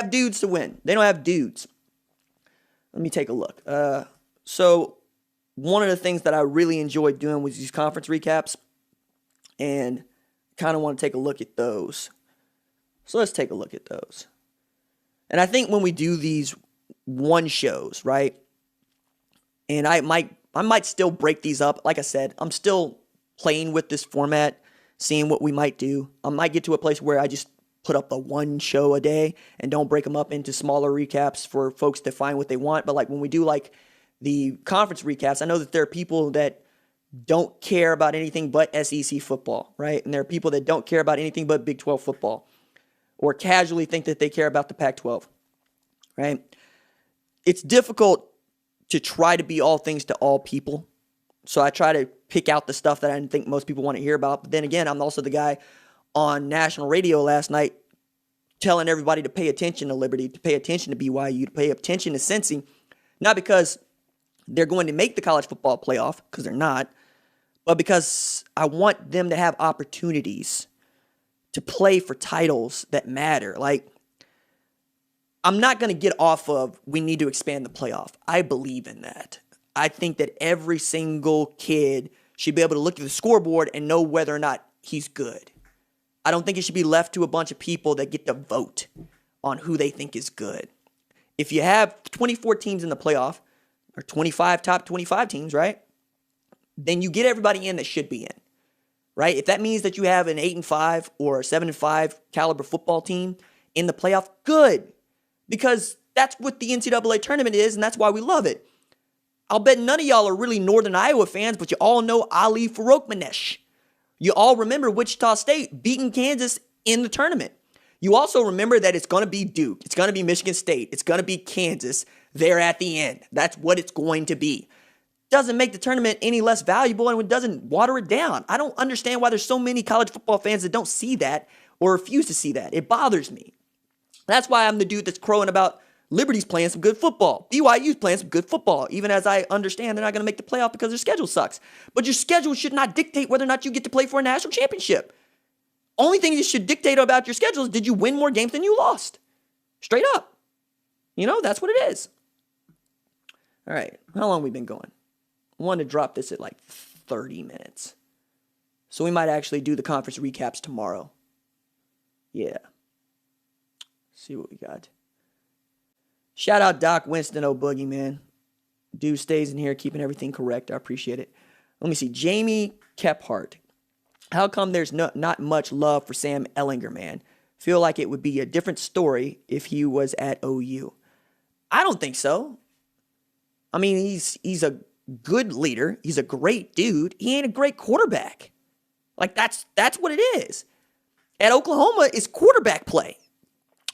have dudes to win. They don't have dudes. Let me take a look. So one of the things that I really enjoyed doing was these conference recaps, and kind of want to take a look at those. So let's take a look at those. And I think when we do these one shows, right? And I might still break these up. Like I said, I'm still playing with this format, seeing what we might do. I might get to a place where I just put up the one show a day and don't break them up into smaller recaps for folks to find what they want. But like when we do like the conference recaps, I know that there are people that don't care about anything but SEC football, right? And there are people that don't care about anything but Big 12 football, or casually think that they care about the Pac-12, right? It's difficult to try to be all things to all people. So I try to pick out the stuff that I think most people want to hear about. But then again, I'm also the guy on national radio last night telling everybody to pay attention to Liberty, to pay attention to BYU, to pay attention to Cincy, not because they're going to make the college football playoff, because they're not, but because I want them to have opportunities to play for titles that matter. Like, I'm not going to get off of we need to expand the playoff. I believe in that. I think that every single kid should be able to look at the scoreboard and know whether or not he's good. I don't think it should be left to a bunch of people that get to vote on who they think is good. If you have 24 teams in the playoff, or 25 top 25 teams, right? Then you get everybody in that should be in, right? If that means that you have an 8-5 or a 7-5 caliber football team in the playoff, good. Because that's what the NCAA tournament is, and that's why we love it. I'll bet none of y'all are really Northern Iowa fans, but you all know Ali Farokhmanesh. You all remember Wichita State beating Kansas in the tournament. You also remember that it's going to be Duke. It's going to be Michigan State. It's going to be Kansas there at the end. That's what it's going to be. Doesn't make the tournament any less valuable, and it doesn't water it down. I don't understand why there's so many college football fans that don't see that or refuse to see that. It bothers me. That's why I'm the dude that's crowing about Liberty's playing some good football. BYU's playing some good football, even as I understand they're not going to make the playoff because their schedule sucks. But your schedule should not dictate whether or not you get to play for a national championship. Only thing you should dictate about your schedule is, did you win more games than you lost? Straight up. You know, that's what it is. All right, how long have we been going? I wanted to drop this at like 30 minutes. So we might actually do the conference recaps tomorrow. Yeah. See what we got. Shout out Doc Winston O'Boogie, man. Dude stays in here keeping everything correct. I appreciate it. Let me see. Jamie Kephart. How come there's not much love for Sam Ehlinger, man? Feel like it would be a different story if he was at OU. I don't think so. I mean, he's a good leader. He's a great dude. He ain't a great quarterback. Like, that's what it is. At Oklahoma, it's quarterback play.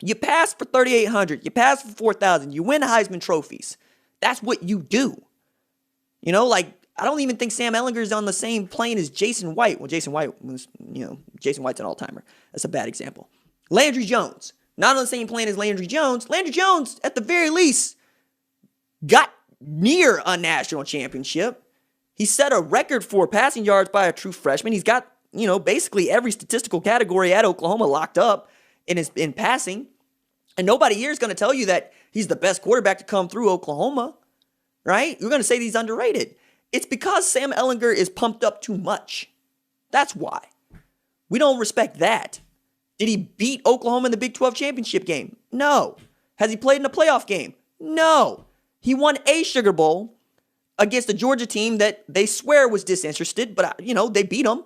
You pass for 3,800. You pass for 4,000. You win Heisman trophies. That's what you do. You know, like, I don't even think Sam Ehlinger is on the same plane as Jason White. Well, Jason White's an all-timer. That's a bad example. Landry Jones, not on the same plane as Landry Jones. Landry Jones, at the very least, got near a national championship. He set a record for passing yards by a true freshman. He's got, basically every statistical category at Oklahoma locked up in passing. And nobody here is going to tell you that he's the best quarterback to come through Oklahoma, right? You're going to say that he's underrated. It's because Sam Ehlinger is pumped up too much. That's why. We don't respect that. Did he beat Oklahoma in the Big 12 championship game? No. Has he played in a playoff game? No. He won a Sugar Bowl against a Georgia team that they swear was disinterested, but, they beat them.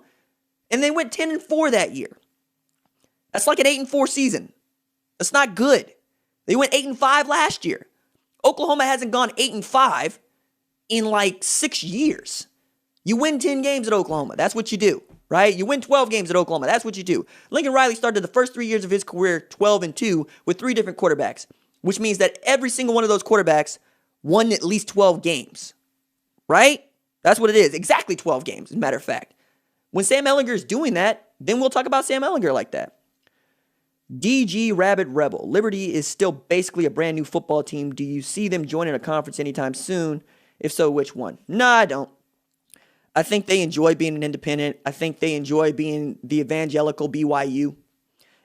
And they went 10-4 that year. That's like an 8-4 season. That's not good. They went 8-5 last year. Oklahoma hasn't gone 8-5 in like 6 years. You win 10 games at Oklahoma. That's what you do, right? You win 12 games at Oklahoma. That's what you do. Lincoln Riley started the first 3 years of his career 12-2 with 3 different quarterbacks, which means that every single one of those quarterbacks won at least 12 games, right? That's what it is. Exactly 12 games, as a matter of fact. When Sam Ehlinger is doing that, then we'll talk about Sam Ehlinger like that. DG Rabbit Rebel. Liberty is still basically a brand new football team. Do you see them joining a conference anytime soon? If so, which one? No, I don't. I think they enjoy being an independent. I think they enjoy being the evangelical BYU.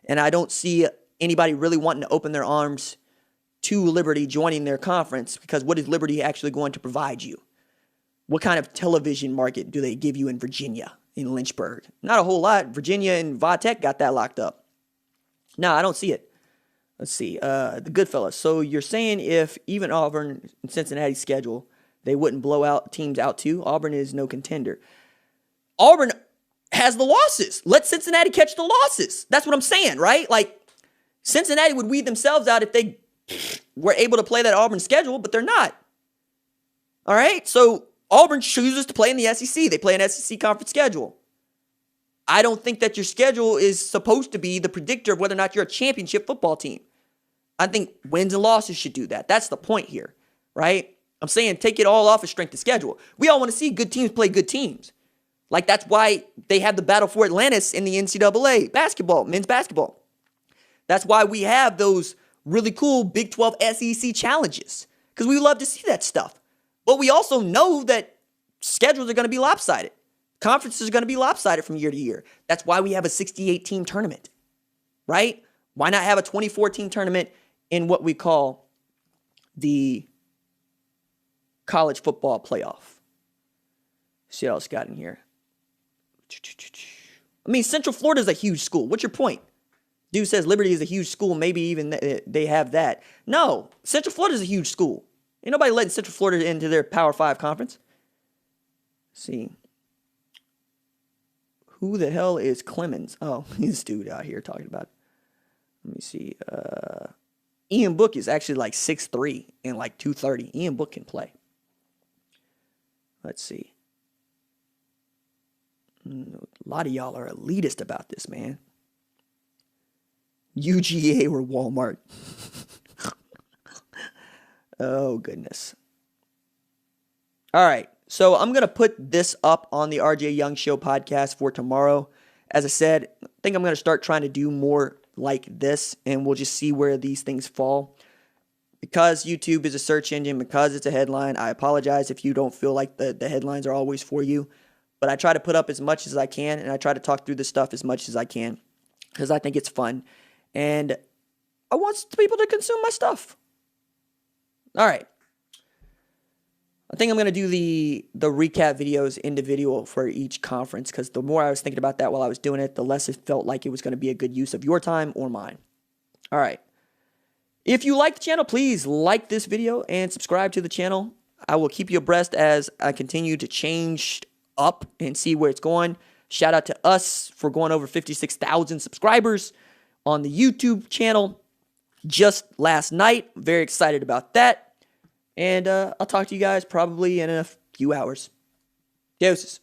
And I don't see anybody really wanting to open their arms to Liberty joining their conference, because what is Liberty actually going to provide you? What kind of television market do they give you in Virginia, in Lynchburg? Not a whole lot. Virginia and Vatech got that locked up. No, I don't see it. Let's see. The Goodfellas. So you're saying if even Auburn and Cincinnati schedule, they wouldn't blow out teams out too? Auburn is no contender. Auburn has the losses. Let Cincinnati catch the losses. That's what I'm saying, right? Like, Cincinnati would weed themselves out if they were able to play that Auburn schedule, but they're not. All right? So Auburn chooses to play in the SEC. They play an SEC conference schedule. I don't think that your schedule is supposed to be the predictor of whether or not you're a championship football team. I think wins and losses should do that. That's the point here, right? I'm saying take it all off of strength of schedule. We all want to see good teams play good teams. Like, that's why they have the battle for Atlantis in the NCAA basketball, men's basketball. That's why we have those really cool Big 12 SEC challenges, because we love to see that stuff. But we also know that schedules are going to be lopsided. Conferences are going to be lopsided from year to year. That's why we have a 68-team tournament, right? Why not have a 24-team tournament in what we call the college football playoff? See what else got in here. I mean, Central Florida is a huge school. What's your point? Dude says Liberty is a huge school. Maybe even they have that. No, Central Florida is a huge school. Ain't nobody letting Central Florida into their Power 5 conference. Let's see. Who the hell is Clemens? Oh, he's this dude out here talking about it. Let me see. Ian Book is actually like 6'3" and like 230. Ian Book can play. Let's see. A lot of y'all are elitist about this, man. UGA or Walmart. Oh, goodness. All right. So I'm going to put this up on the RJ Young Show podcast for tomorrow. As I said, I think I'm going to start trying to do more like this, and we'll just see where these things fall. Because YouTube is a search engine, because it's a headline, I apologize if you don't feel like the headlines are always for you. But I try to put up as much as I can, and I try to talk through this stuff as much as I can, because I think it's fun. And I want people to consume my stuff. All right. I think I'm going to do the recap videos individual for each conference, because the more I was thinking about that while I was doing it, the less it felt like it was going to be a good use of your time or mine. All right. If you like the channel, please like this video and subscribe to the channel. I will keep you abreast as I continue to change up and see where it's going. Shout out to us for going over 56,000 subscribers on the YouTube channel just last night. Very excited about that. And I'll talk to you guys probably in a few hours. Deuces.